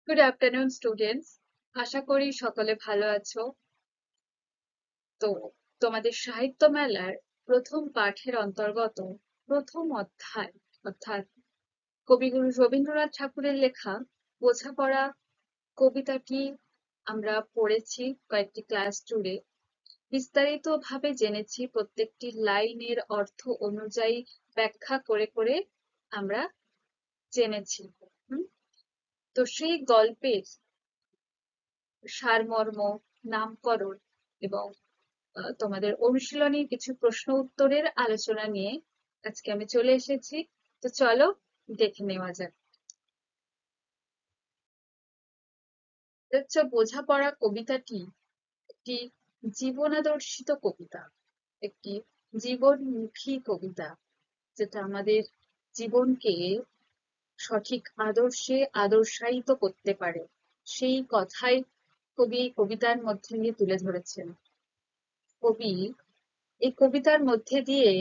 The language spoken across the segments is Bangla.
Good afternoon students. আশা করি সকলে ভালো আছো। তো তোমাদের সাহিত্য মেলার প্রথম পাঠের অন্তর্গত প্রথম অধ্যায় অর্থাৎ কবিগুরু রবীন্দ্রনাথ ঠাকুরের লেখা বোঝাপড়া কবিতাটি আমরা পড়েছি কয়েকটি ক্লাস জুড়ে। বিস্তারিত ভাবে জেনেছি, প্রত্যেকটি লাইনের অর্থ অনুযায়ী ব্যাখ্যা করে করে আমরা জেনেছি। হুম, তো সেই গল্পের সারমর্ম, নামকরণ এবং তোমাদের অনুশীলনী কিছু প্রশ্ন উত্তরের আলোচনা নিয়ে আজকে আমি চলে এসেছি। তো চলো দেখে নেওয়া যাক। বোঝাপড়া কবিতাটি একটি জীবনাদর্শিত কবিতা, একটি জীবনমুখী কবিতা, যেটা আমাদের জীবনকে সঠিক আদর্শে আদর্শায়িত করতে পারে, সেই কথাই কবি এই কবিতার মধ্যে দিয়ে তুলে ধরেছেন। কবি এই কবিতার মধ্যে দিয়ে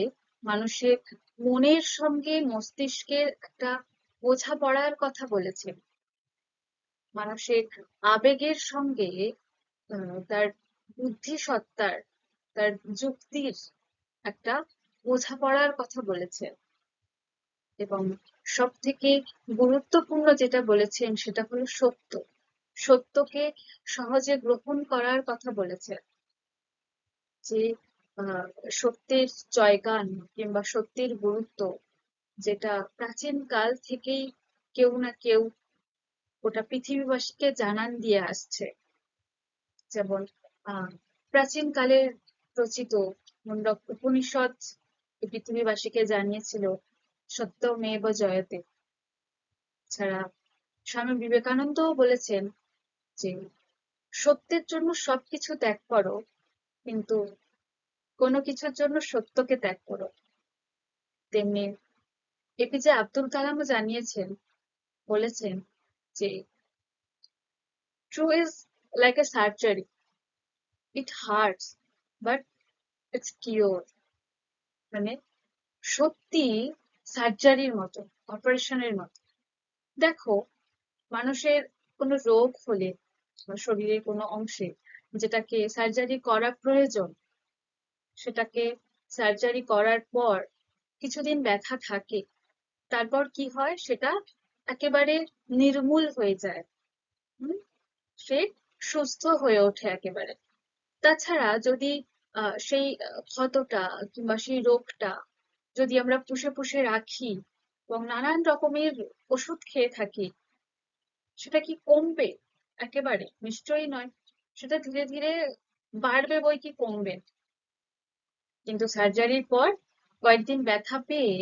মানুষের মনের সঙ্গে মস্তিষ্কের একটা বোঝাপড়ার কথা বলেছেন। মানুষের আবেগের সঙ্গে তার বুদ্ধিসত্তার, তার যুক্তির একটা বোঝাপড়ার কথা বলেছেন। এবং সব থেকে গুরুত্বপূর্ণ যেটা বলেছেন সেটা হলো সত্য। সত্যকে সহজে গ্রহণ করার কথা বলেছেন, যে সত্যের জয়গান কিংবা সত্যের গুরুত্ব, যেটা প্রাচীন কাল থেকেই কেউ না কেউ ওটা পৃথিবীবাসীকে জানান দিয়ে আসছে। যেমন প্রাচীন কালের রচিত মুন্ডক উপনিষদ পৃথিবীবাসীকে জানিয়েছিল সত্যমেব জয়তে। ছাড়া স্বামী বিবেকানন্দও বলেছেন যে সত্যের জন্য সবকিছু ত্যাগ করো, কিন্তু কোনো কিছুর জন্য সত্যকে ত্যাগ করো। তেমনি এপিজে আব্দুল কালামও জানিয়েছেন, বলেছেন যে true is like a surgery, it hurts but it's cure. মানে সত্যি সার্জারির মতো, অপারেশনের মতো। দেখো, মানুষের কোনো রোগ হলে শরীরের কোনো অংশে যেটাকে সার্জারি করা প্রয়োজন, সেটাকে সার্জারি করার পর কিছুদিন ব্যথা থাকে, তারপর কি হয়, সেটা একেবারে নির্মূল হয়ে যায়। হুম, সে সুস্থ হয়ে ওঠে একেবারে। তাছাড়া যদি সেই ক্ষতটা কিংবা সেই রোগটা যদি আমরা পুষে পুষে রাখি এবং নানান রকমের ওষুধ খেয়ে থাকি, সেটা কি কমবে? একেবারে নিশ্চয়ই নয়। সেটা ধীরে ধীরে বাড়বে, বই কি কমবে। কিন্তু সার্জারির পর কয়েকদিন ব্যথা পেয়ে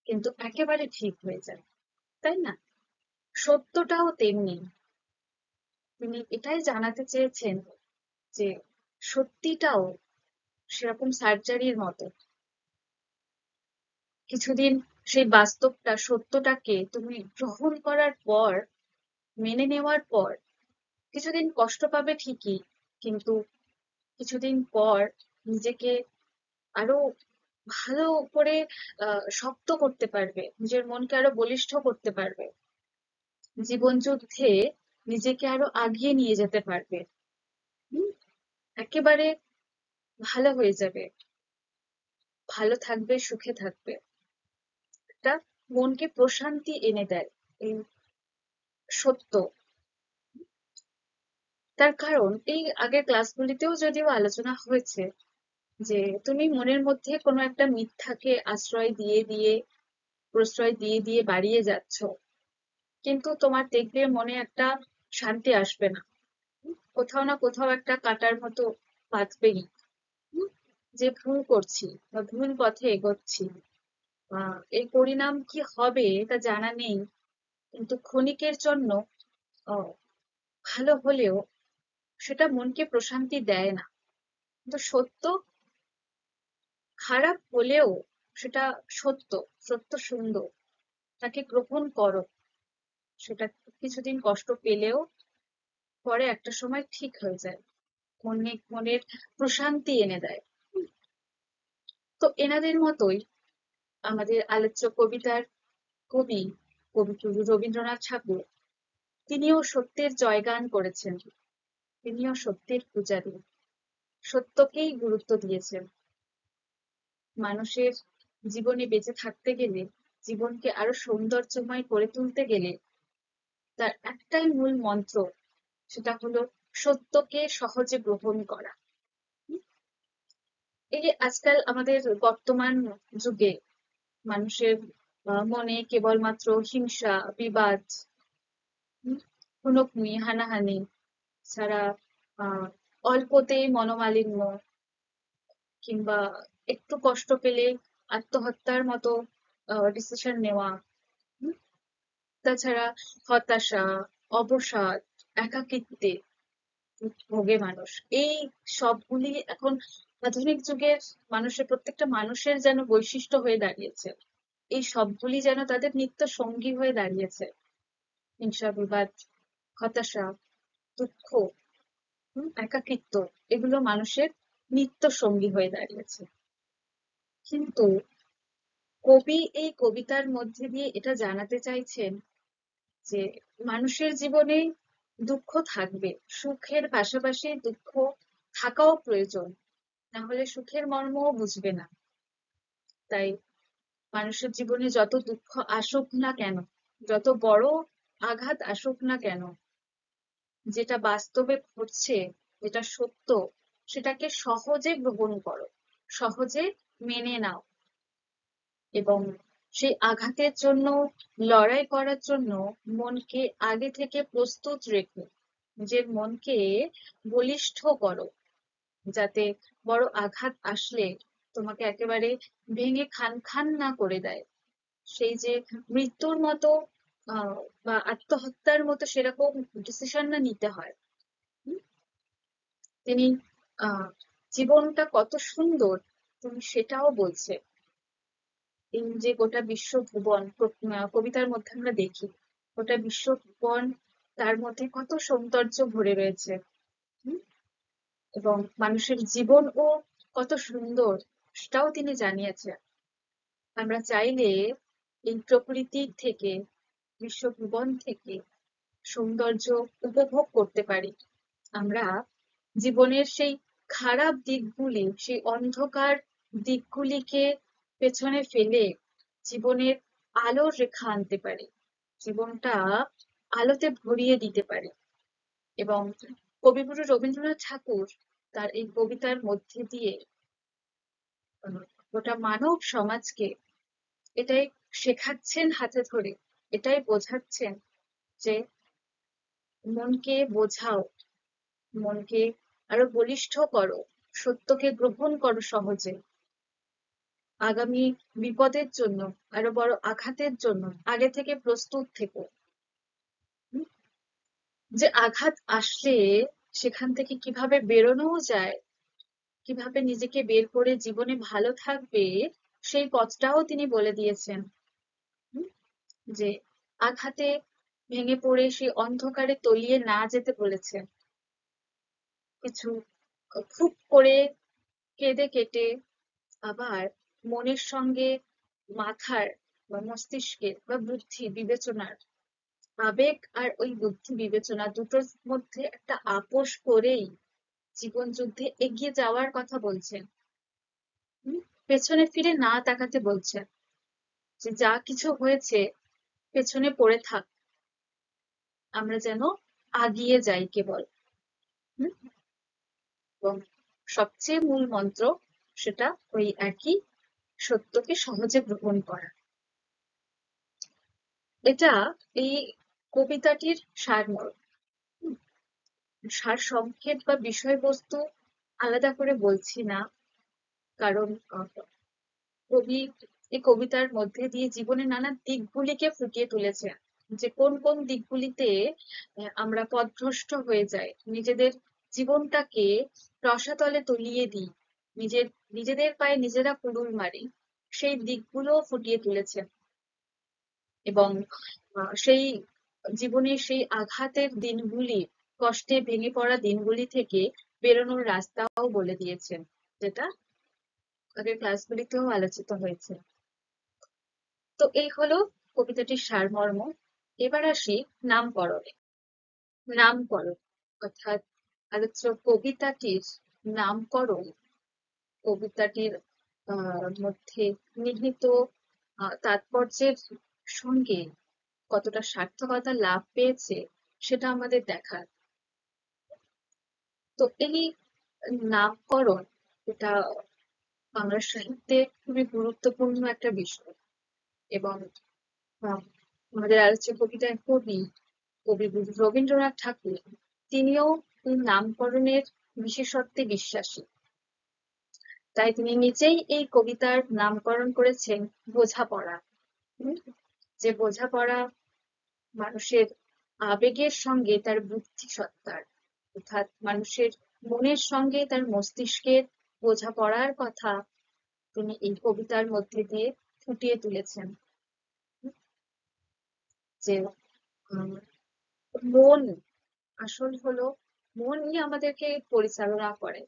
কিন্তু একেবারে ঠিক হয়ে যায়, তাই না? সত্যটাও তেমনি। তিনি এটাই জানাতে চেয়েছেন যে সত্যিটাও সেরকম সার্জারির মতো। কিছুদিন সেই বাস্তবটা, সত্যটাকে তুমি গ্রহণ করার পর, মেনে নেওয়ার পর কিছুদিন কষ্ট পাবে ঠিকই, কিন্তু কিছুদিন পর নিজেকে আরো ভালো করে শক্ত করতে পারবে, নিজের মনকে আরো বলিষ্ঠ করতে পারবে, জীবন যুদ্ধে নিজেকে আরো আগিয়ে নিয়ে যেতে পারবে। হুম, একেবারে ভালো হয়ে যাবে, ভালো থাকবে, সুখে থাকবে। একটা মনকে প্রশান্তি এনে দেয় এই সত্য। তার কারণ এই আগের ক্লাসগুলিতেও যদিও আলোচনা হয়েছে যে তুমি মনের মধ্যে কোনো একটা মিথ্যাকে আশ্রয় দিয়ে দিয়ে, প্রশ্রয় দিয়ে দিয়ে বাড়িয়ে যাচ্ছ, কিন্তু তোমার দেখবে মনে একটা শান্তি আসবে না। কোথাও না কোথাও একটা কাটার মতো বাঁধবেই। হুম, যে ভুল করছি বা ভুল পথে এগোচ্ছি, এই পরিণাম কি হবে তা জানা নেই, কিন্তু ক্ষণিকের জন্য ভালো হলেও সেটা মনকে প্রশান্তি দেয় না। কিন্তু সত্য খারাপ হলেও সেটা সত্য, সত্য সুন্দর, তাকে গ্রহণ করো। সেটা কিছুদিন কষ্ট পেলেও পরে একটা সময় ঠিক হয়ে যায়, মনের প্রশান্তি এনে দেয়। তো এনাদের মতোই আমাদের আলোচ্য কবিতার কবি, কবিগুরু রবীন্দ্রনাথ ঠাকুর, তিনিও সত্যের জয়গান করেছেন, তিনিও সত্যের পূজারী, সত্যকেই গুরুত্ব দিয়েছেন। মানুষের জীবনে বেঁচে থাকতে গেলে, জীবনকে আরো সৌন্দর্যময় করে তুলতে গেলে তার একটাই মূল মন্ত্র, সেটা হলো সত্যকে সহজে গ্রহণ করা। এই যে আজকাল আমাদের বর্তমান যুগে মানুষের মনে কেবলমাত্র হিংসা, বিবাদ, খুনোখুনি, হানাহানি ছাড়া আহ অল্পতেই মনোমালিন্য কিংবা একটু কষ্ট পেলে আত্মহত্যার মতো ডিসিশন নেওয়া, হুম, তাছাড়া হতাশা, অবসাদ, একাকিত্বে ভোগে মানুষ। এই সবগুলি এখন আধুনিক যুগের মানুষের, প্রত্যেকটা মানুষের যেন বৈশিষ্ট্য হয়ে দাঁড়িয়েছে। এই সবগুলি যেন তাদের নিত্য সঙ্গী হয়ে দাঁড়িয়েছে। হিংসা, বিবাদ, হতাশা, দুঃখ, একাকিত্ব, এগুলো মানুষের নিত্য সঙ্গী হয়ে দাঁড়িয়েছে। কিন্তু কবি এই কবিতার মধ্যে দিয়ে এটা জানাতে চাইছেন যে মানুষের জীবনে দুঃখ থাকবে, সুখের পাশাপাশি দুঃখ থাকাও প্রয়োজন, না হলে সুখের মর্মও বুঝবে না। তাই মানুষের জীবনে যত দুঃখ আসুক না কেন, যত বড় আঘাত আসুক না কেন, যেটা বাস্তবে ঘটছে, যেটা সত্য, সেটাকে সহজে গ্রহণ করো, সহজে মেনে নাও, এবং সেই আঘাতের জন্য লড়াই করার জন্য মনকে আগে থেকে প্রস্তুত রেখো, নিজের মনকে বলিষ্ঠ করো, যাতে বড় আঘাত আসলে তোমাকে একেবারে ভেঙে খান খান না করে দেয়। সেই যে মৃত্যুর মতো বা আত্মহত্যার মতো সেরকম ডিসিশন না নিতে হয়। হুম? তিনি আহ জীবনটা কত সুন্দর তুমি সেটাও বলছে। এই যে গোটা বিশ্বভুবন কবিতার মধ্যে আমরা দেখি, গোটা বিশ্বভুবন, তার মধ্যে কত সৌন্দর্য ভরে রয়েছে। হুম? এবং মানুষের জীবনও কত সুন্দর সেটাও তিনি জানিয়েছেন। আমরা চাইলে এই প্রকৃতির থেকে, বিশ্বভুবন থেকে সৌন্দর্য উপভোগ করতে পারি। আমরা জীবনের সেই খারাপ দিকগুলি, সেই অন্ধকার দিকগুলিকে পেছনে ফেলে জীবনের আলোর রেখা আনতে পারি, জীবনটা আলোতে ভরিয়ে দিতে পারি। এবং কবিগুরু রবীন্দ্রনাথ ঠাকুর তার এই কবিতার মধ্যে দিয়ে গোটা মানব সমাজকে এটাই শেখাচ্ছেন হাতে ধরে, এটাই বোঝাচ্ছেন যে মনকে বোঝাও, মনকে আরো বলিষ্ঠ করো, সত্যকে গ্রহণ করো সহজে, আগামী বিপদের জন্য, আরো বড় আঘাতের জন্য আগে থেকে প্রস্তুত থেকো। হুম? যে আঘাত আসলে সেখান থেকে কিভাবে বেরোনোও যায়, কিভাবে নিজেকে বের করে জীবনে ভালো থাকবে, সেই পথটাও তিনি বলে দিয়েছেন। হুম? যে আঘাতে ভেঙে পড়ে সেই অন্ধকারে তলিয়ে না যেতে বলেছেন, কিছু খুব করে কেঁদে কেটে আবার মনের সঙ্গে মাথার বা মস্তিষ্কের বা বুদ্ধি বিবেচনার, আবেগ আর ওই বুদ্ধি বিবেচনা দুটোর মধ্যে একটা আপোষ করেই জীবন যুদ্ধে এগিয়ে যাওয়ার কথা বলছেন। পেছনে ফিরে না তাকাতে বলছেন, যে যা কিছু হয়েছে পেছনে পড়ে থাক, আমরা যেন আগিয়ে যাই কেবল। হুম? এবং সবচেয়ে মূল মন্ত্র সেটা ওই একই, সত্যকে সহজে গ্রহণ করা। এটা এই কবিতাটির সারমর্ম। হুম? সার সংক্ষেপ বা বিষয়বস্তু আলাদা করে বলছি না, কারণ কবি এই কবিতার মধ্যে দিয়ে জীবনের নানা দিকগুলিকে ফুটিয়ে তুলেছেন, যে কোন কোন দিকগুলিতে আমরা পথভ্রষ্ট হয়ে যাই, নিজেদের জীবনটাকে রসাতলে তলিয়ে দিই, নিজেদের পায়ে নিজেরা কুড়ুল মারি, সেই দিকগুলো ফুটিয়ে তুলেছেন। এবং সেই জীবনের সেই আঘাতের দিনগুলি, কষ্টে ভেঙে পড়া দিনগুলি থেকে বেরোনোর রাস্তাও বলে দিয়েছেন, যেটা আগের ক্লাসগুলিতেও আলোচিত হয়েছে। তো এই হলো কবিতাটির সারমর্ম। এবার আসি নামকরণে। নামকরণ, অর্থাৎ আলোচ্য কবিতাটির নামকরণ, কবিতাটির মধ্যে নিহিত তাৎপর্যের সঙ্গে কতটা সার্থকতা লাভ পেয়েছে সেটা আমাদের দেখার। তো এই নামকরণ, এটা বাংলা সাহিত্যে খুবই গুরুত্বপূর্ণ একটা বিষয়। এবং আমাদের আলোচ্য কবিতায় কবি রবীন্দ্রনাথ ঠাকুর, তিনিও এই নামকরণের বিশেষত্বে বিশ্বাসী। তাই তিনি নিজেই এই কবিতার নামকরণ করেছেন বোঝাপড়া। যে বোঝাপড়া মানুষের আবেগের সঙ্গে তার বুদ্ধিসত্তার, অর্থাৎ মানুষের মনের সঙ্গে তার মস্তিষ্কের বোঝাপড়ার কথা তিনি এই কবিতার মধ্যে দিয়ে ফুটিয়ে তুলেছেন। যে মন আসল হলো, মনই আমাদেরকে পরিচালনা করে,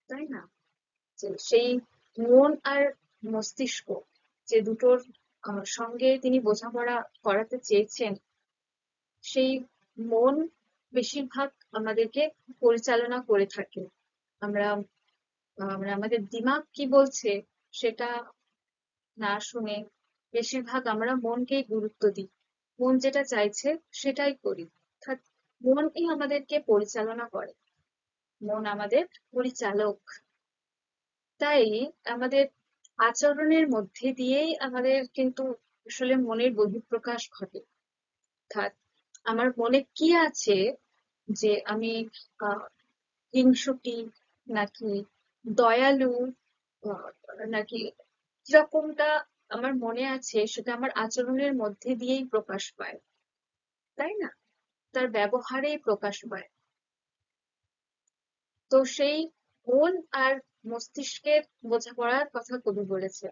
তাই না? যে সেই মন আর মস্তিষ্ক, যে দুটোর সঙ্গে তিনি বোঝাপড়া করাতে চেয়েছেন, সেই মন বেশিরভাগ আমাদেরকে পরিচালনা করে থাকে। আমরা আমরা আমাদের দিমাগ কি বলছে সেটা না শুনে বেশিরভাগ আমরা মনকেই গুরুত্ব দিই, মন যেটা চাইছে সেটাই করি। অর্থাৎ মনই আমাদেরকে পরিচালনা করে, মন আমাদের পরিচালক। তাই আমাদের আচরণের মধ্যে দিয়েই আমাদের কিন্তু আসলে মনের বহিঃপ্রকাশ ঘটে। অর্থাৎ আমার মনে কি আছে, যে আমি আহ হিংসুটি নাকি দয়ালু, আহ, নাকি কিরকমটা আমার মনে আছে, সেটা আমার আচরণের মধ্যে দিয়েই প্রকাশ পায়, তাই না? তার ব্যবহারেই প্রকাশ পায়। তো সেই মন আর মস্তিষ্কের বোঝাপড়ার কথা কবি বলেছে।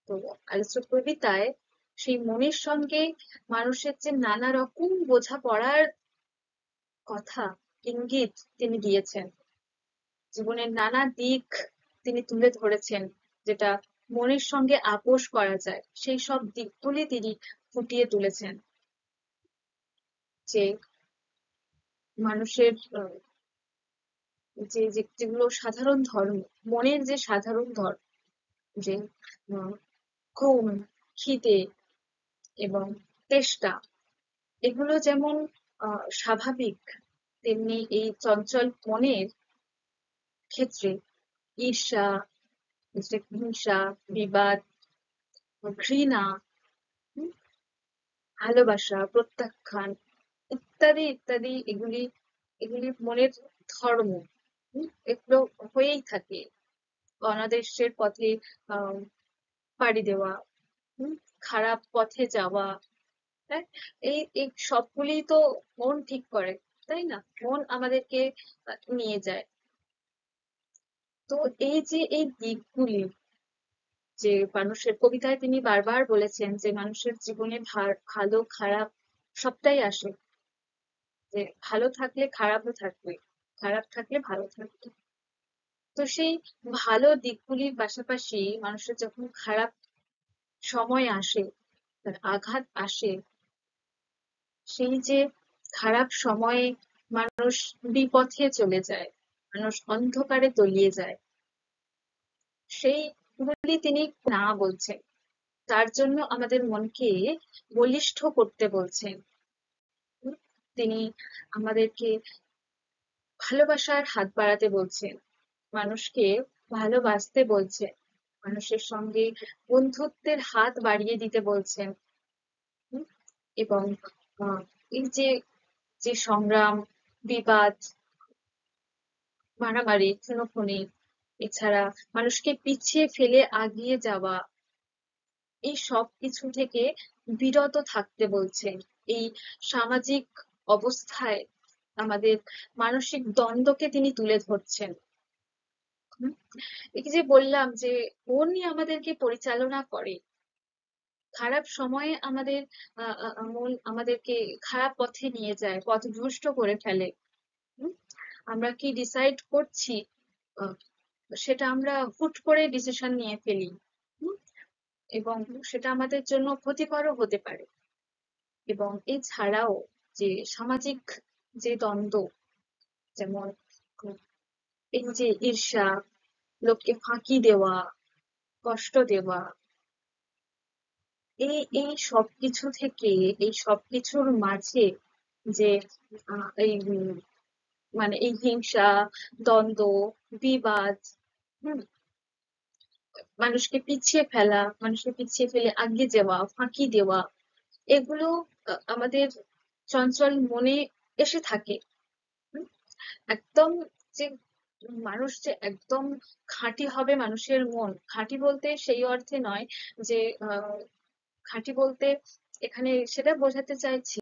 তো আলোচ্য কবিতায় সেই মনের সঙ্গে মানুষের যে নানা রকম বোঝাপড়ার কথা, ইঙ্গিত তিনি দিয়েছেন, জীবনের নানা দিক তিনি তুলে ধরেছেন, যেটা মনের সঙ্গে আপোষ করা যায়, সেই সব দিকগুলি তিনি ফুটিয়ে তুলেছেন। যে মানুষের যেগুলো সাধারণ ধর্ম, মনের যে সাধারণ ধর্ম, যে ঘুম, খিদে এবং তেষ্টা, এগুলো যেমন স্বাভাবিক, তেমনি এই চঞ্চল মনের ক্ষেত্রে ঈর্ষা, হিংসা, বিবাদ, ঘৃণা, ভালোবাসা, প্রত্যাখ্যান ইত্যাদি ইত্যাদি, এগুলি এগুলি মনের ধর্ম। এগুলো হয়েই থাকে। অনাদেশের পথে আহ পাড়ি দেওয়া, খারাপ পথে যাওয়া, হ্যাঁ, এই এই সবগুলি তো মন ঠিক করে, তাই না? মন আমাদেরকে নিয়ে যায়। তো এই যে এই দিকগুলি, যে মানুষের কবিতায় তিনি বারবার বলেছেন যে মানুষের জীবনে ভালো খারাপ সবটাই আসে, যে ভালো থাকলে খারাপও থাকবে, খারাপ থাকলে ভালো থাকবে। তো সেই ভালো দিকগুলির পাশাপাশি মানুষের যখন খারাপ সময় আসে, তার আঘাত আসে, সেই যে খারাপ সময়ে মানুষ বিপথে চলে যায়, মানুষ অন্ধকারে তলিয়ে যায়, সেইগুলি তিনি না বলছেন। তার জন্য আমাদের মনকে বলিষ্ঠ করতে বলছেন। তিনি আমাদেরকে ভালোবাসার হাত বাড়াতে বলছেন, মানুষকে ভালোবাসতে বলছেন, মানুষের সঙ্গে বন্ধুত্বের হাত বাড়িয়ে দিতে বলছেন। এবং এই যে যে সংগ্রাম, বিবাদ, মারামারি, খুনোখুনি, এছাড়া মানুষকে পিছিয়ে ফেলে আগিয়ে যাওয়া, এই সব কিছু থেকে বিরত থাকতে বলছেন। এই সামাজিক অবস্থায় আমাদের মানসিক দ্বন্দ্বকে তিনি তুলে ধরছেন। এই যে বললাম যে মনই আমাদেরকে পরিচালনা করে, খারাপ সময়ে আমাদের মন আমাদেরকে খারাপ পথে নিয়ে যায়, পথভ্রষ্ট করে ফেলে। আমরা কি ডিসাইড করছি, আহ, সেটা আমরা হুট করে ডিসিশন নিয়ে ফেলি, এবং সেটা আমাদের জন্য ক্ষতিকরও হতে পারে। এবং এছাড়াও যে সামাজিক যে দ্বন্দ্ব, যেমন এই যে ঈর্ষা, লোককে ফাঁকি দেওয়া, কষ্ট দেওয়া, এই সবকিছু থেকে, এই সবকিছুর মাঝে যে এই মানে এই হিংসা, দ্বন্দ্ব, বিবাদ, হুম, মানুষকে পিছিয়ে ফেলে আগিয়ে যাওয়া, ফাঁকি দেওয়া, এগুলো আমাদের চঞ্চল মনে এসে থাকে। হুম, একদম যে মানুষ যে একদম খাঁটি হবে, মানুষের মন খাঁটি বলতে সেই অর্থে নয় যে খাঁটি বলতে এখানে সেটা বোঝাতে চাইছি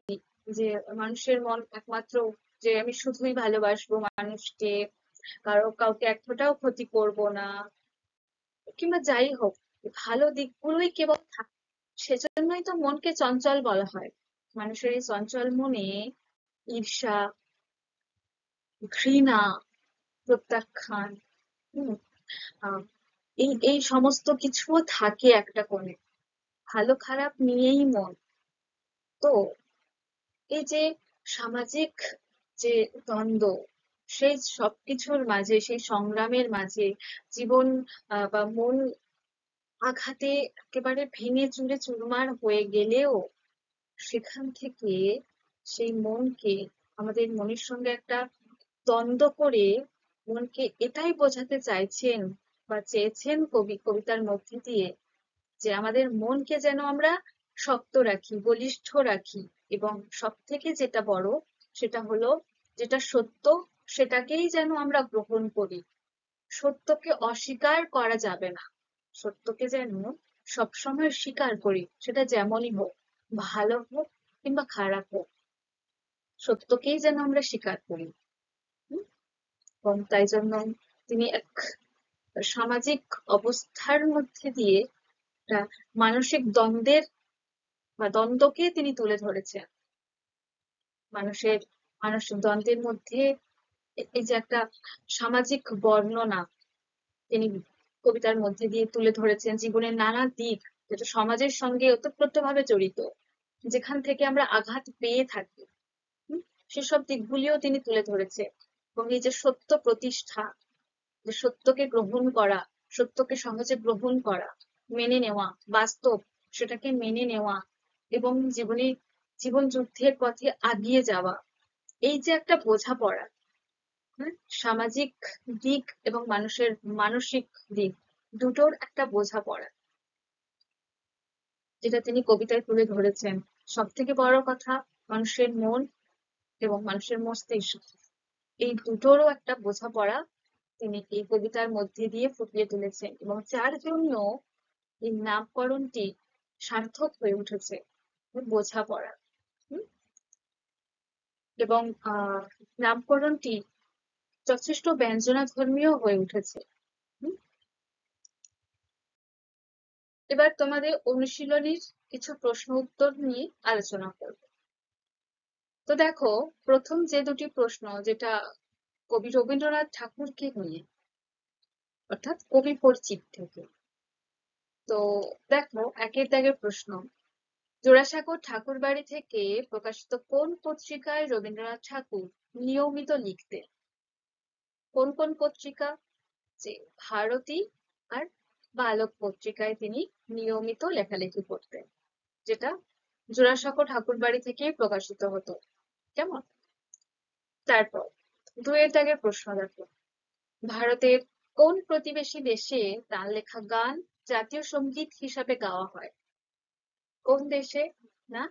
যে মানুষের মন একমাত্র যে আমি শুধুই ভালোবাসবো মানুষকে, কাউকে এক ফোঁটাও ক্ষতি করব না, কিংবা যাই হোক, ভালো দিকগুলোই কেবল থাকে। সেজন্যই তো মনকে চঞ্চল বলা হয়। মানুষের এই চঞ্চল মনে ঈর্ষা, ঘৃণা, প্রত্যাখ্যান, হুম, আহ, এই এই সমস্ত কিছুও থাকে একটা কোণে। ভালো খারাপ নিয়েই মন। তো এই যে সামাজিক যে দ্বন্দ্ব, সেই সবকিছুর মাঝে, সেই সংগ্রামের মাঝে জীবন বা মন আঘাতে একেবারে ভেঙে চুরে চুরমার হয়ে গেলেও সেখান থেকে সেই মনকে, আমাদের মনের সঙ্গে একটা দ্বন্দ্ব করে মনকে এটাই বোঝাতে চাইছেন বা চেয়েছেন কবি কবিতার মধ্যে দিয়ে যে আমাদের মনকে যেন আমরা শক্ত রাখি, বলিষ্ঠ রাখি, এবং সব থেকে যেটা বড় সেটা হলো যেটা সত্য সেটাকেই যেন আমরা গ্রহণ করি। সত্যকে অস্বীকার করা যাবে না, সত্যকে যেন সবসময় স্বীকার করি, সেটা যেমনই হোক, ভালো হোক কিংবা খারাপ হোক, সত্যকেই যেন আমরা স্বীকার করি। হুম? এবং তাই জন্য তিনি এক সামাজিক অবস্থার মধ্যে দিয়ে একটা মানসিক দ্বন্দ্বের বা দ্বন্দ্বকে তিনি তুলে ধরেছেন। মানুষের মানসিক দ্বন্দ্বের মধ্যে এই যে একটা সামাজিক বর্ণনা তিনি কবিতার মধ্যে দিয়ে তুলে ধরেছেন, জীবনের নানা দিক যেটা সমাজের সঙ্গে ওতপ্রোতভাবে জড়িত, যেখান থেকে আমরা আঘাত পেয়ে থাকি, সেসব দিকগুলিও তিনি তুলে ধরেছে। এবং এই যে সত্য প্রতিষ্ঠা, যে সত্যকে গ্রহণ করা, সত্যকে সহজে গ্রহণ করা, মেনে নেওয়া, বাস্তব সেটাকে মেনে নেওয়া এবং জীবন যুদ্ধের পথে আগিয়ে যাওয়া, এই যে একটা বোঝাপড়া, সামাজিক দিক এবং মানুষের মানসিক দিক দুটোর একটা বোঝাপড়া, যেটা তিনি কবিতায় তুলে ধরেছেন। সব থেকে বড় কথা, মানুষের মন এবং মানুষের মস্তিষ্ক, এই দুটোরও একটা বোঝাপড়া তিনি এই কবিতার মধ্যে দিয়ে ফুটিয়ে তুলেছেন, এবং যার জন্য এই নামকরণটি সার্থক হয়ে উঠেছে, বোঝাপড়া। হুম? এবং নামকরণটি যথেষ্ট ব্যঞ্জনা ধর্মীয় হয়ে উঠেছে। হুম? এবার তোমাদের অনুশীলনীর কিছু প্রশ্ন উত্তর নিয়ে আলোচনা করব। তো দেখো, প্রথম যে দুটি প্রশ্ন, যেটা কবি রবীন্দ্রনাথ ঠাকুরকে নিয়ে, অর্থাৎ কবি পরিচিত থেকে। তো দেখো, একের দাগের প্রশ্ন, জোড়াসাঁকোর ঠাকুরবাড়ি থেকে প্রকাশিত কোন পত্রিকায় রবীন্দ্রনাথ ঠাকুর নিয়মিত লিখতেন? কোন কোন পত্রিকা? যে ভারতী আর বালক পত্রিকায় তিনি নিয়মিত লেখালেখি করতেন, যেটা জোড়াসাঁকো ঠাকুরবাড়ি থেকে প্রকাশিত হতো। কেমন? তারপর দুয়ের দাগের প্রশ্ন দেখো, ভারতের কোন প্রতিবেশী দেশে তার লেখা গান জাতীয় সঙ্গীত হিসাবে গাওয়া হয়? কোন দেশে? না,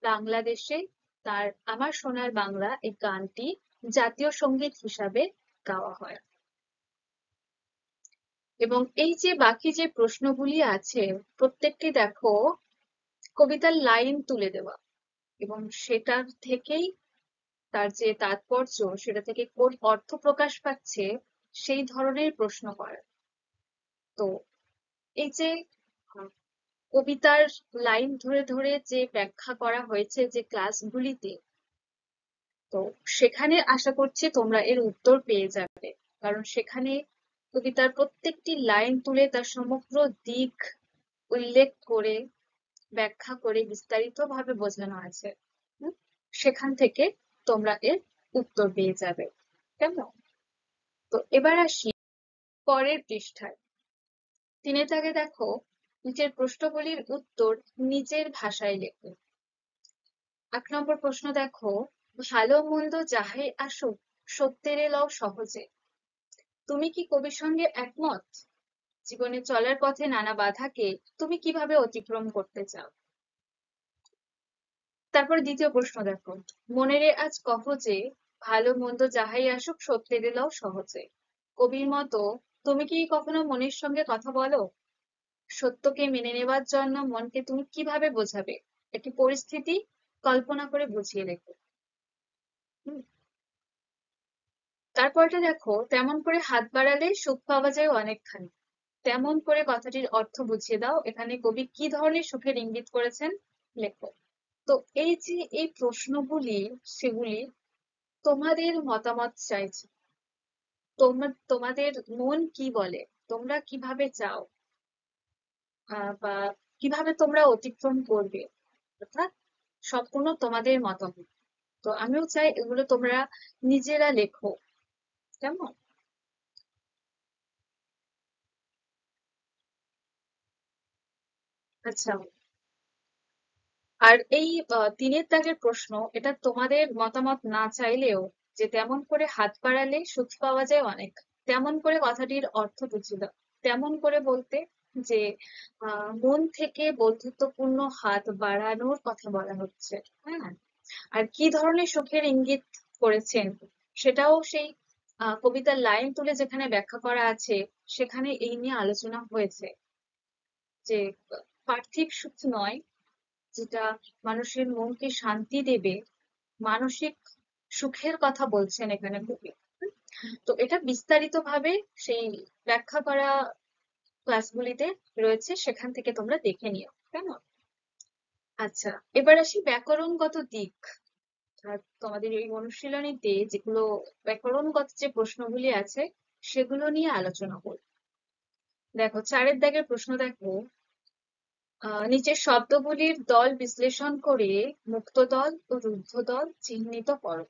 বাংলাদেশে তার আমার সোনার বাংলা এই গানটি জাতীয় সঙ্গীত হিসাবে গাওয়া হয়। এবং এই যে বাকি যে প্রশ্নগুলি আছে, প্রত্যেকটি দেখো কবিতার লাইন তুলে দেওয়া, এবং সেটার থেকেই তার যে তাৎপর্য, সেটা থেকে কোন অর্থ প্রকাশ পাচ্ছে সেই ধরনের প্রশ্ন করা। তো এই যে কবিতার লাইন ধরে ধরে যে ব্যাখ্যা করা হয়েছে যে ক্লাসগুলিতে, তো সেখানে আশা করছি তোমরা এর উত্তর পেয়ে যাবে, কারণ সেখানে কবিতার প্রত্যেকটি লাইন তুলে তার সমগ্র দিক উল্লেখ করে, ব্যাখ্যা করে বিস্তারিতভাবে বোঝানো আছে। সেখান থেকে তোমরা এর উত্তর পেয়ে যাবে। কেমন? তো এবার আসি পরের পৃষ্ঠায়। 3 দাগে দেখো, নিচের প্রশ্নগুলির উত্তর নিজের ভাষায় লেখো। 1 নম্বর প্রশ্ন দেখো, ভালো মন্দ যাহাই আসুক সত্যেরে লও সহজে। তুমি কি কবির সঙ্গে একমত? জীবনে চলার পথে নানা বাধাকে তুমি কিভাবে অতিক্রম করতে চাও? তারপর দ্বিতীয় প্রশ্ন দেখো, মনেরে আজ কহ যে ভালো মন্দ যাহাই আসুক সত্যেরে লও সহজে। কবির মতো তুমি কি কখনো মনের সঙ্গে কথা বলো? সত্যকে মেনে নেবার জন্য মনকে তুমি কিভাবে বোঝাবে? একটি পরিস্থিতি কল্পনা করে বুঝিয়ে লেখো। হুম। তারপরটা দেখো, তেমন করে হাত বাড়ালে সুখ পাওয়া যায় অনেকখানি। তেমন করে কথাটির অর্থ বুঝিয়ে দাও। এখানে কবি কি ধরনের সুখের ইঙ্গিত করেছেন লেখো। তো এই যে এই প্রশ্নগুলি, সেগুলি তোমাদের মতামত চাইছি। তোমাদের মন কি বলে, তোমরা কিভাবে চাও, বা কিভাবে তোমরা অতিক্রম করবে, অর্থাৎ সম্পূর্ণ তোমাদের মতামত। তো আমিও চাই এগুলো তোমরা নিজেরা লেখো। কেমন? আচ্ছা, আর এই 3 দাগের প্রশ্ন, এটা তোমাদের মতামত না চাইলেও, যে তেমন করে হাত বাড়ালে সুখ পাওয়া যায় অনেক, তেমন করে কথাটির অর্থ বুঝিয়ে দাও। তেমন করে বলতে যে মন থেকে বন্ধুত্বপূর্ণ হাত বাড়ানোর কথা বলা হচ্ছে। হ্যাঁ, আর কি ধরনের সুখের ইঙ্গিত করেছেন সেটাও সেই কবিতার লাইন তুলে যেখানে ব্যাখ্যা করা আছে, সেখানে এই নিয়ে আলোচনা হয়েছে। যে পার্থিব সুখ নয়, যেটা মানুষের মনকে শান্তি দেবে, মানসিক সুখের কথা বলছেন এখানে কবি। তো এটা বিস্তারিত ভাবে সেই ব্যাখ্যা করা ক্লাসগুলিতে রয়েছে, সেখান থেকে তোমরা দেখে নিও। কেমন? আচ্ছা, এবার আসি ব্যাকরণগত দিক। আর তোমাদের এই অনুশীলনীতে যেগুলো ব্যাকরণগত যে প্রশ্নগুলি আছে, সেগুলো নিয়ে আলোচনা করব। দেখো, 4 দাগের প্রশ্ন দেখো, নিচের শব্দগুলির দল বিশ্লেষণ করে মুক্ত দল ও রুদ্ধ দল চিহ্নিত করো।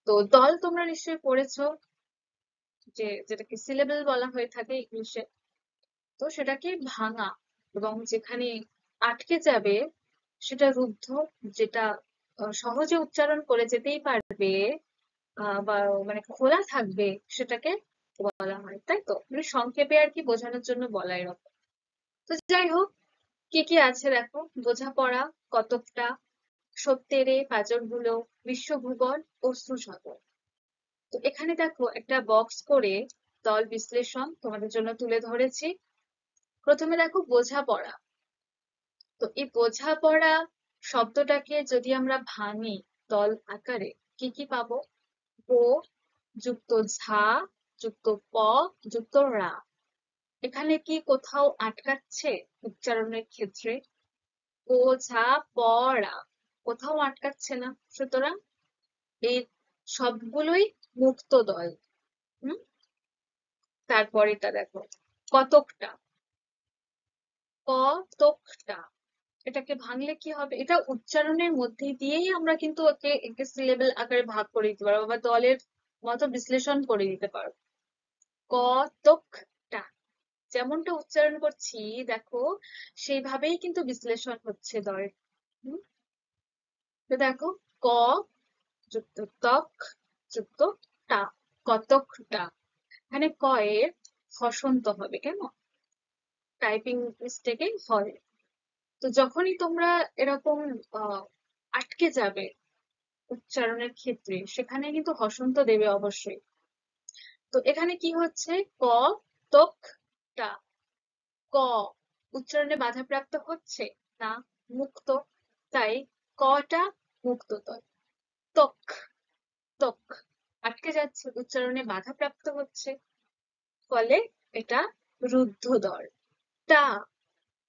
তো দল তোমরা নিশ্চয়ই পড়েছো, যে যেটাকে সিলেবল বলা হয়ে থাকে ইংলিশে। তো সেটাকে ভাঙা, এবং যেখানে আটকে যাবে সেটা রুদ্ধ, যেটা সহজে উচ্চারণ করে যেতেই পারবে, বা মানে খোলা থাকবে, সেটাকে বলা হয়। তাই তো, মানে সংক্ষেপে আর কি বোঝানোর জন্য বলা এরকম। তো যাই হোক, কি কি আছে দেখো, বোঝাপড়া, কতকটা, সত্যেরে, পাঁজরগুলো, বিশ্বভূগোল, অশ্রুসাগর। তো এখানে দেখো একটা বক্স করে দল বিশ্লেষণ তোমাদের জন্য তুলে ধরেছি। প্রথমে দেখো বোঝাপড়া। তো এই বোঝাপড়া শব্দটাকে যদি আমরা ভাঙি দল আকারে, কি কি পাবো? ও যুক্ত ঝা যুক্ত প যুক্ত রা। এখানে কি কোথাও আটকাচ্ছে উচ্চারণের ক্ষেত্রে? বোঝা পড়া কোথাও আটকাচ্ছে না, সুতরাং এই সবগুলোই মুক্ত দল। হুম। তারপর এটা দেখো, কতকটা, কতকটা, এটাকে ভাঙলে কি হবে? এটা উচ্চারণের মধ্যে দিয়েই আমরা কিন্তু ওকে একে সিলেবল আকারে ভাগ করে দিতে পারবো, বা দলের মতো বিশ্লেষণ করে দিতে পারবো। কতকটা, যেমনটা উচ্চারণ করছি দেখো, সেইভাবেই কিন্তু বিশ্লেষণ হচ্ছে দলের। হুম। তো দেখো, ক যুক্ত তক যুক্ত টা, কতকটা। এখানে ক এর হসন্ত হবে, কেমন? টাইপিং মিস্টেকে হয়। তো যখনই তোমরা এরকম আহ আটকে যাবে উচ্চারণের ক্ষেত্রে, সেখানে কিন্তু হসন্ত দেবে অবশ্যই। তো এখানে কি হচ্ছে, ক তক টা, ক উচ্চারণে বাধাপ্রাপ্ত হচ্ছে না, মুক্ত, তাই কটা মুক্ত তল। তক, তক আটকে যাচ্ছে, উচ্চারণে বাধাপ্রাপ্ত হচ্ছে, ফলে এটা রুদ্ধ দল। টা,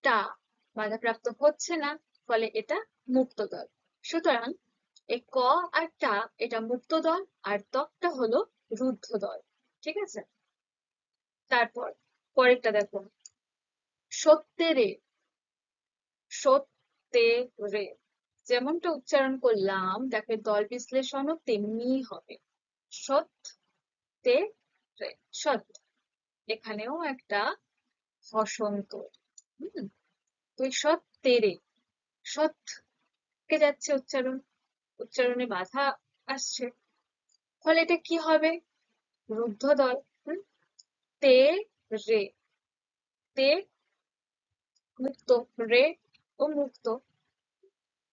টা বাধাপ্রাপ্ত হচ্ছে না, ফলে এটা মুক্ত দল। সুতরাং এই ক আর টা এটা মুক্ত দল, আর ত্বকটা হলো রুদ্ধ দল। ঠিক আছে? তারপর পরেরটা দেখো, সত্যেরে, সত্যেরে। যেমনটা উচ্চারণ করলাম দেখো দল বিশ্লেষণও তেমনি হবে। সৎ তে রে, সৎ। এখানেও একটা হসন্ত। হুম, তো এই সৎ তেরে, সৎ কে যাচ্ছে উচ্চারণ, উচ্চারণে বাধা আসছে, ফলে এটা কি হবে? রুদ্ধ দল। হুম, তে রে, তে মুক্ত, রে ও মুক্ত।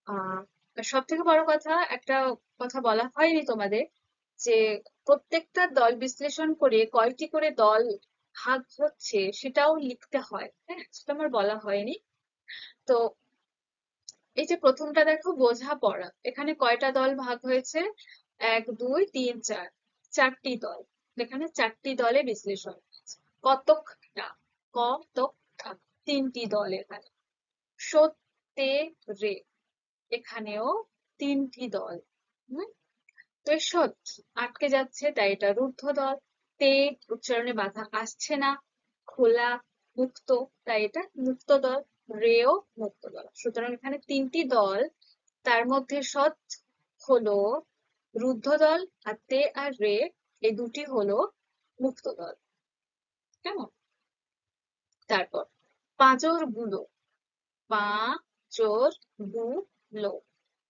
আহ সব থেকে বড় কথা, একটা কথা বলা হয়নি তোমাদের, যে প্রত্যেকটা দল বিশ্লেষণ করে কয়টি করে দল ভাগ হচ্ছে সেটাও লিখতে হয়। হ্যাঁ, সেটা আমার বলা হয়নি। তো এই যে প্রথমটা দেখো বোঝাপড়া, এখানে কয়টা দল ভাগ হয়েছে? 1 2 3 4, চারটি দল। এখানে চারটি দলে বিশ্লেষণ হয়েছে। কতকটা, কতকটা, তিনটি দল এখানে। সত্যে রে, এখানেও তিনটি দল। হুম, তো এই সৎ আটকে যাচ্ছে, তাই এটা রুদ্ধ দল। তে উচ্চারণে বাধা আসছে না, খোলা, মুক্ত, তাই এটা মুক্ত দল। রেও মুক্ত দল। সুতরাং এখানে তিনটি দল, তার মধ্যে সৎ হলো রুদ্ধ দল, আর তে আর রে এই দুটি হলো মুক্ত দল। কেমন? তারপর পাঁজর গুলো, পা চোর গুলো,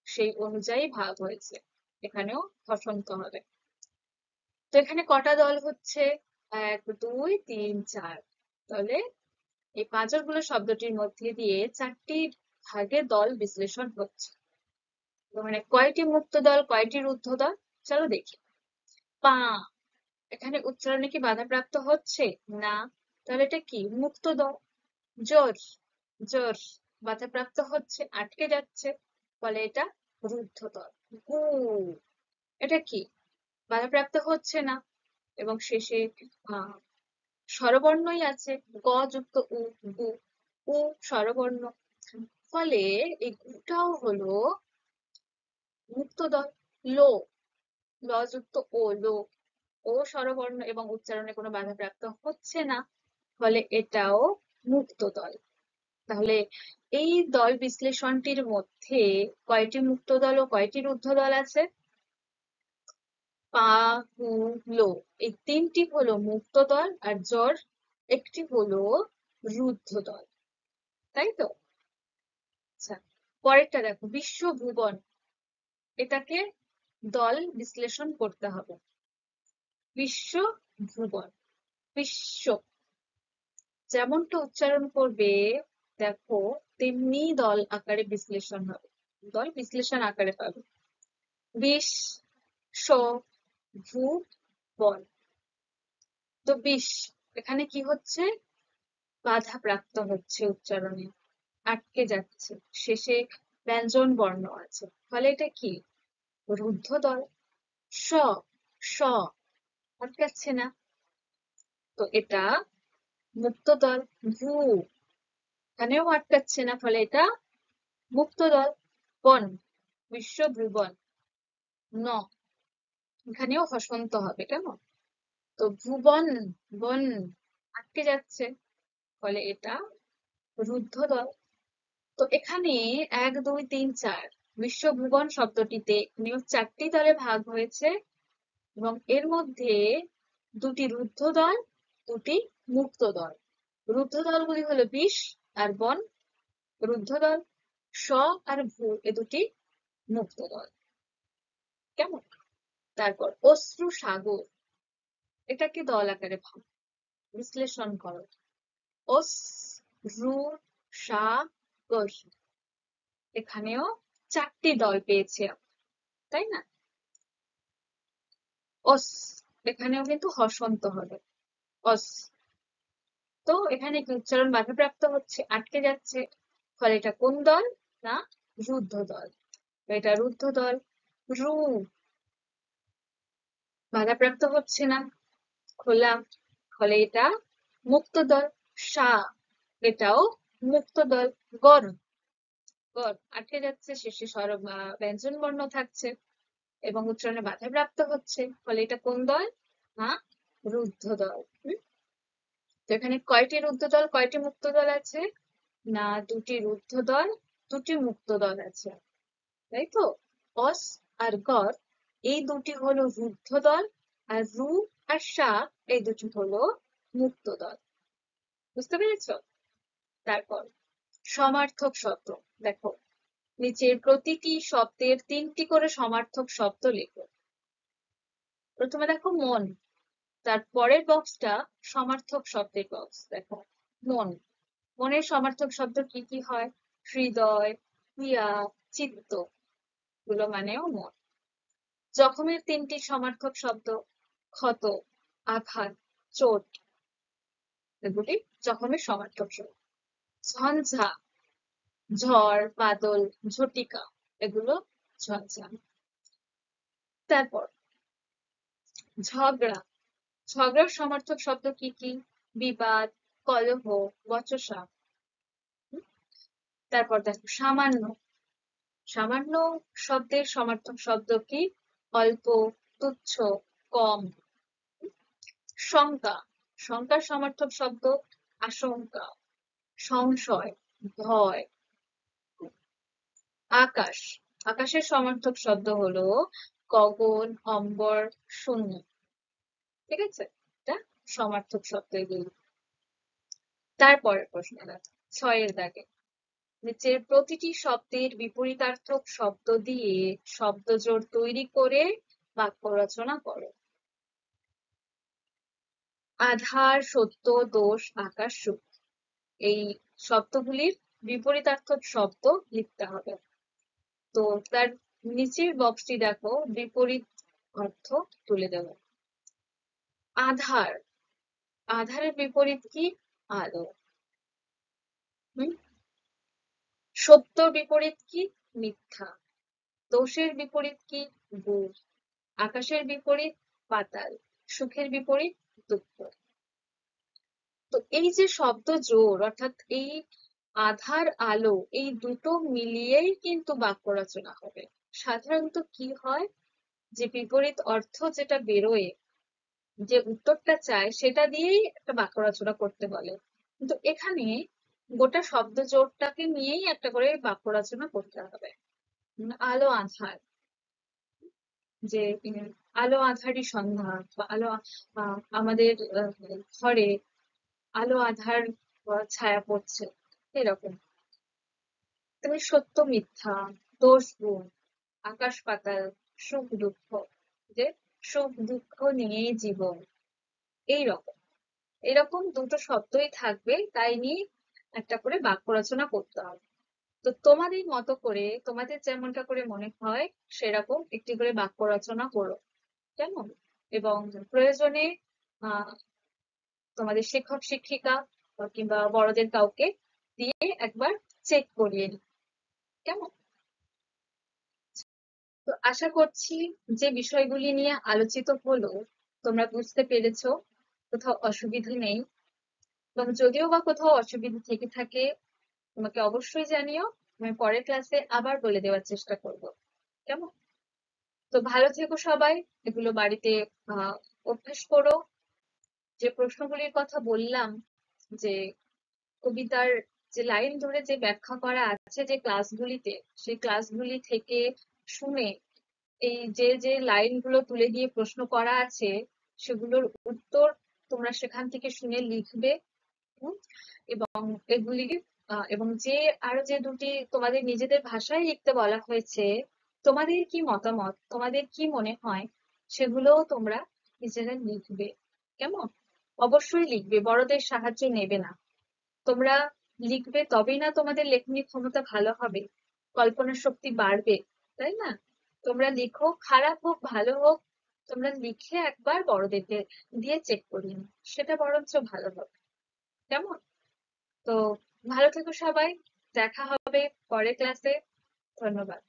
সেই অনুযায়ী ভাগ হয়েছে, এখানেও হসন্ত হবে। তো এখানে কটা দল হচ্ছে? 1 2 3 4। তাহলে এই পাঁজরগুলো শব্দটির মধ্যে দিয়ে চারটি ভাগে দল বিশ্লেষণ হচ্ছে। তো মানে কয়টি মুক্ত দল, কয়টি রুদ্ধ দল, চলো দেখি। পা, এখানে উচ্চারণে কি বাধাপ্রাপ্ত হচ্ছে? না, তাহলে এটা কি? মুক্ত দল। জোর, জোর বাধাপ্রাপ্ত হচ্ছে, আটকে যাচ্ছে, ফলে এটা রুদ্ধ দল। গু, এটা কি? বাধাপ্রাপ্ত হচ্ছে না, এবং শেষে আহ স্বরবর্ণই আছে, গ যুক্ত উ, গু, উ স্বরবর্ণ, ফলে এই গুটাও হলো মুক্ত দল। লো, ল যুক্ত ও, লো, ও স্বরবর্ণ এবং উচ্চারণে কোনো বাধাপ্রাপ্ত হচ্ছে না, ফলে এটাও মুক্ত দল। তাহলে এই দল বিশ্লেষণটির মধ্যে কয়টি মুক্ত দল ও কয়টি রুদ্ধ দল আছে? পা, হু, লো, এই তিনটি হলো মুক্ত দল, আর জ্বর একটি হলো রুদ্ধ দল, তাই তো? আচ্ছা, পরেরটা দেখো বিশ্বভুবন, এটাকে দল বিশ্লেষণ করতে হবে। বিশ্বভুবন, বিশ্ব যেমনটা উচ্চারণ করবে দেখো তেমনি দল আকারে বিশ্লেষণ হবে, দল বিশ্লেষণ আকারে পাবে। বিশ, শ, ভু, বন। তো বিশ, এখানে কি হচ্ছে? বাধা প্রাপ্ত হচ্ছে উচ্চারণে, আটকে যাচ্ছে, শেষে ব্যঞ্জন বর্ণ আছে, ফলে এটা কি? রুদ্ধ দল। স, স আটকাচ্ছে না, তো এটা মুক্ত দল। ভু, এখানেও আটকাচ্ছে না, ফলে এটা মুক্ত দল। বন, বিশ্বভুবন। ন, এখানেও হসন্ত হবে, কেমন? তো ভুবন, বন আটকে যাচ্ছে, ফলে এটা রুদ্ধ দল। তো এখানে 1 2 3 4 বিশ্বভুবন শব্দটিতে এখানেও চারটি দলে ভাগ হয়েছে, এবং এর মধ্যে দুটি রুদ্ধ দল, দুটি মুক্ত দল। রুদ্ধ দলগুলি হলো বিষ আর বন, রুদ্ধ দল। স আর ভু এ দুটি মুক্ত দল। কেমন? তারপর অশ্রু সাগর, এটাকে দল আকারে ভাগ বিশ্লেষণ করো। অশ্রু সাগর, এখানেও চারটি দল পেয়েছে, তাই না? অস, এখানেও কিন্তু হসন্ত হবে, অস। তো এখানে কি উচ্চারণ বাধাপ্রাপ্ত হচ্ছে, আটকে যাচ্ছে, ফলে এটা কোন দল? না, রুদ্ধ দল। তো এটা রুদ্ধ দল। রু, বাধাপ্রাপ্ত হচ্ছে না, খোলা, ফলে এটা মুক্ত দল। সা, এটাও মুক্ত দল। গর, গর আটকে যাচ্ছে, শেষে স্বর ব্যঞ্জন বর্ণ থাকছে এবং উচ্চারণে বাধাপ্রাপ্ত হচ্ছে, ফলে এটা কোন দল? না, রুদ্ধ দল। তো এখানে কয়টি রুদ্ধ দল, কয়টি মুক্ত দল আছে? না, দুটি রুদ্ধ দল, দুটি মুক্ত দল আছে। তাই তো? অস আর গর এই দুটি হলো রুদ্ধ দল, আর রু আর সা এই দুটি হলো মুক্ত দল। বুঝতে পেরেছো? তারপর সমার্থক শব্দ। দেখো, নিচের প্রতিটি শব্দের 3টি করে সমার্থক শব্দ লেখো। প্রথমে দেখো মন, তার পরের বক্সটা সমার্থক শব্দের বক্স। দেখো মন, মনের সমার্থক শব্দ কি কি হয়? হৃদয়, ক্রিয়া, চিত্ত, গুলো মানেও মন। জখমের 3টি সমার্থক শব্দ ক্ষত, আঘাত, চোট, এগুলি জখমের সমার্থক শব্দ। ঝঞ্ঝা, ঝড়, বাদল, ঝটিকা, এগুলো ঝঞ্ঝা। তারপর ঝগড়া, ঝগড়ার সমার্থক শব্দ কি কি? বিবাদ, কলহ, বচসা। তারপর দেখো সামান্য, সামান্য শব্দের সমার্থক শব্দ কি? অল্প, তুচ্ছ, কম। শঙ্কা, শঙ্কার সমার্থক শব্দ আশঙ্কা, সংশয়, ভয়। আকাশ, আকাশের সমার্থক শব্দ হলো গগন, অম্বর, শূন্য। ঠিক আছে, এটা সমার্থক শব্দ এগুলো। তারপরের প্রশ্ন দেখো 6 দাগে, নিচের প্রতিটি শব্দের বিপরীতার্থক শব্দ দিয়ে শব্দজোড় তৈরি করে বাক্য রচনা করো। আধার, সত্য, দোষ, আকাশ, সুখ, এই শব্দগুলির বিপরীতার্থক শব্দ লিখতে হবে। তো তার নিচের বক্সটি দেখো, বিপরীত অর্থ তুলে দেব। আধার, আধারের বিপরীত কি? আলো। সত্যর বিপরীত কি? মিথ্যা। দোষের বিপরীত কি? ভুল। আকাশের বিপরীত পাতাল। সুখের বিপরীত দুঃখ। তো এই যে শব্দ জোড়, অর্থাৎ এই আধার আলো, এই দুটো মিলিয়েই কিন্তু বাক্য রচনা হবে। সাধারণত কি হয়, যে বিপরীত অর্থ যেটা বেরোয়, যে উত্তরটা চায়, সেটা দিয়েই একটা বাক্য রচনা করতে বলে। কিন্তু এখানে গোটা শব্দ জোড়টাকে নিয়েই একটা করে বাক্য রচনা করতে হবে। আলো আঁধার, যে আলো আঁধারই সন্ধ্যা, বা আলো আমাদের ঘরে আলো আধার ছায়া পড়ছে, এরকম। তুমি সত্য মিথ্যা, দোষ গুণ, আকাশ পাতাল, সুখ দুঃখ, যে সুখ দুঃখ নিয়েই জীবন, এইরকম। এরকম দুটো শব্দই থাকবে, তাই নিয়ে একটা করে বাক্য রচনা করতে হবে। তো তোমাদের মতো করে, তোমাদের যেমনটা করে মনে হয় সেরকম একটি করে বাক্য রচনা করো, কেমন? এবং প্রয়োজনে আহ তোমাদের শিক্ষক শিক্ষিকা কিংবা বড়দের কাউকে দিয়ে একবার চেক করিয়ে নিই, কেমন? তো আশা করছি যে বিষয়গুলি নিয়ে আলোচিত হলো তোমরা বুঝতে পেরেছো, কোথাও অসুবিধা নেই। এবং যদিও বা কোথাও অসুবিধা থেকে থাকে তোমাকে অবশ্যই জানিও, আমি পরের ক্লাসে আবার বলে দেওয়ার চেষ্টা করব, কেমন? তো ভালো থেকো সবাই, এগুলো বাড়িতে অভ্যাস করো। যে প্রশ্নগুলির কথা বললাম, যে কবিতার যে লাইন ধরে যে ব্যাখ্যা করা আছে যে ক্লাসগুলিতে, সেই ক্লাসগুলি থেকে শুনে এই যে যে লাইনগুলো তুলে দিয়ে প্রশ্ন করা আছে সেগুলোর উত্তর তোমরা সেখান থেকে শুনে লিখবে। এবং এগুলি এবং যে আরো যে দুটি তোমাদের নিজেদের ভাষায় লিখতে বলা হয়েছে, তোমাদের কি মতামত, তোমাদের কি মনে হয়, সেগুলোও তোমরা নিজেরা লিখবে, কেমন? অবশ্যই লিখবে, বড়দের সাহায্য নেবে না। তোমরা লিখবে তবেই না তোমাদের লেখনী ক্ষমতা ভালো হবে, কল্পনা শক্তি বাড়বে, তাই না? তোমরা লিখো, খারাপ হোক ভালো হোক, তোমরা লিখে একবার বড়দেরকে দিয়ে চেক করিয়ে নিও, সেটা বরঞ্চ ভালো হবে, কেমন? তো ভালো থেকো সবাই, দেখা হবে পরের ক্লাসে। ধন্যবাদ।